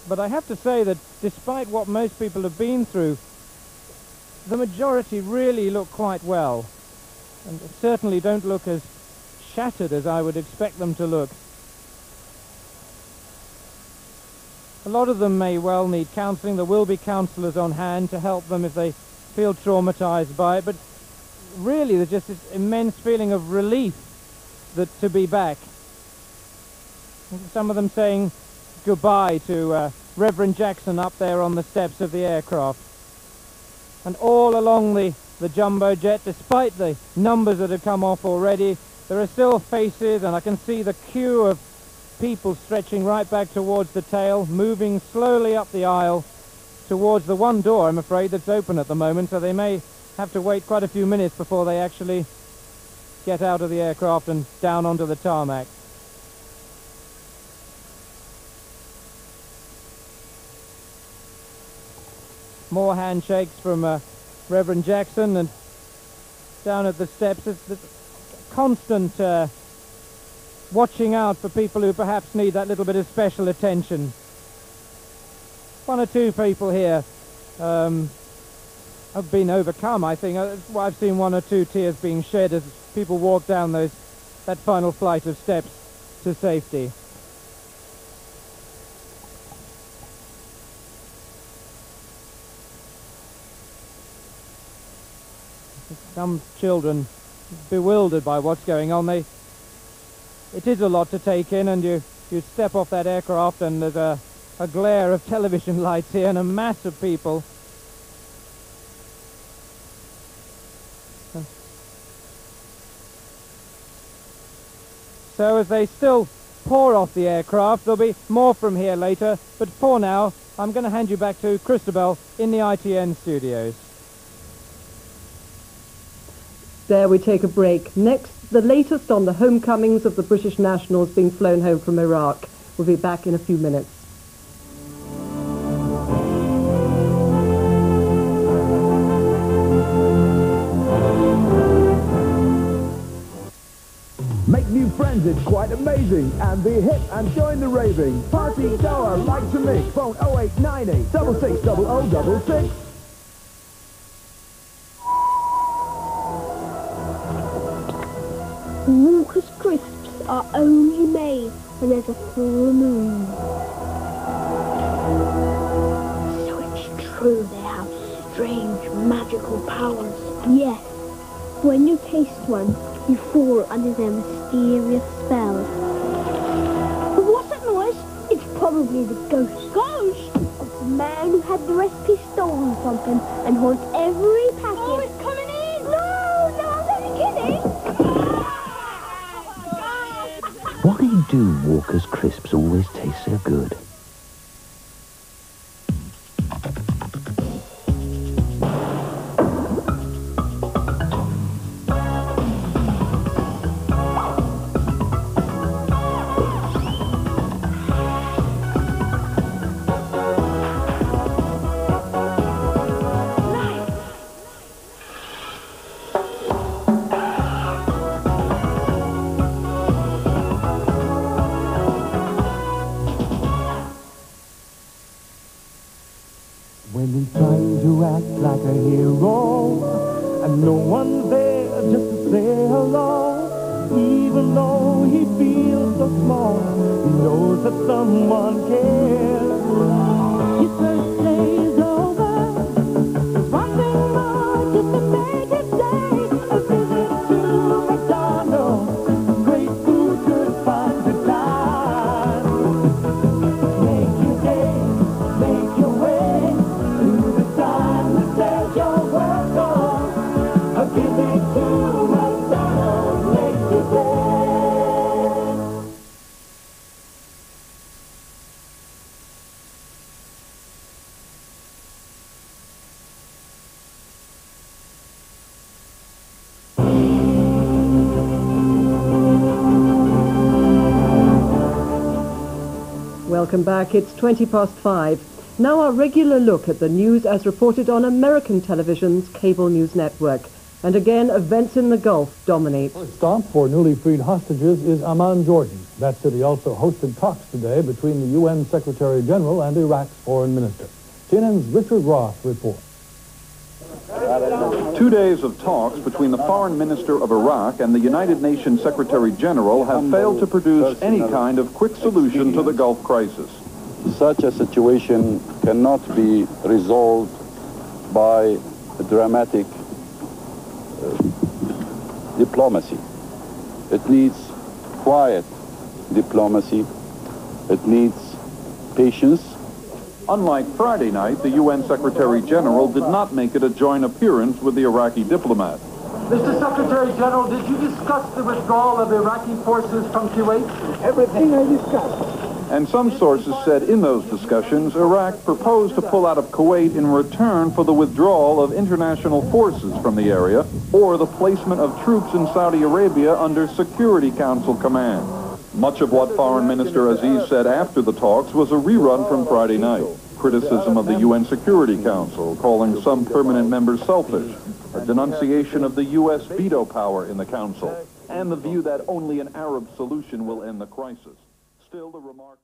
But I have to say that despite what most people have been through, the majority really look quite well, and certainly don't look as shattered as I would expect them to look. A lot of them may well need counselling. There will be counsellors on hand to help them if they feel traumatised by it, but really there's just this immense feeling of relief to be back. Some of them saying goodbye to Reverend Jackson up there on the steps of the aircraft. And all along the jumbo jet, despite the numbers that have come off already, there are still faces, and I can see the queue of people stretching right back towards the tail, moving slowly up the aisle towards the one door, I'm afraid, that's open at the moment, so they may have to wait quite a few minutes before they actually get out of the aircraft and down onto the tarmac. More handshakes from Reverend Jackson, and down at the steps it's the constant watching out for people who perhaps need that little bit of special attention. One or two people here have been overcome, I think. I've seen one or two tears being shed as people walk down that final flight of steps to safety. Some children bewildered by what's going on. It is a lot to take in, and you step off that aircraft and there's a glare of television lights here and a mass of people. So as they still pour off the aircraft, there'll be more from here later, but for now I'm going to hand you back to Christabel in the ITN studios. There we take a break. Next, the latest on the homecomings of the British nationals being flown home from Iraq. We'll be back in a few minutes. Make new friends, it's quite amazing. And be hip and join the raving. Party goer, like to me. Phone 0898 66 0066. Walker's crisps are only made when there's a full moon. So it's true they have strange magical powers. Yes. When you taste one, you fall under their mysterious spell. But what's that noise? It's probably the ghost of the man who had the recipe stolen from him and haunts every packet. Oh, it's coming in! No, I'm only kidding! Why do Walker's crisps always taste so good? When he's trying to act like a hero, and no one's there just to say hello, even though he feels so small, he knows that someone cares. His first day is over, there's one thing more just to make his day, a visit to McDonald's, great food, good fun, good time. Make your day, make your way. Welcome back. It's 5:20. Now our regular look at the news as reported on American television's cable news network. And again, events in the Gulf dominate. First stop for newly freed hostages is Amman, Jordan. That city also hosted talks today between the UN Secretary General and Iraq's foreign minister. CNN's Richard Roth reports. 2 days of talks between the foreign minister of Iraq and the United Nations Secretary General have failed to produce any kind of quick solution to the Gulf crisis. Such a situation cannot be resolved by a dramatic diplomacy. It needs quiet diplomacy. It needs patience. Unlike Friday night, the UN Secretary General did not make it a joint appearance with the Iraqi diplomat. Mr. Secretary General, did you discuss the withdrawal of Iraqi forces from Kuwait? Everything I discussed. And some sources said in those discussions, Iraq proposed to pull out of Kuwait in return for the withdrawal of international forces from the area or the placement of troops in Saudi Arabia under Security Council command. Much of what Foreign Minister Aziz said after the talks was a rerun from Friday night. Criticism of the UN Security Council, calling some permanent members selfish, a denunciation of the U.S. veto power in the Council, and the view that only an Arab solution will end the crisis. Still, the remarks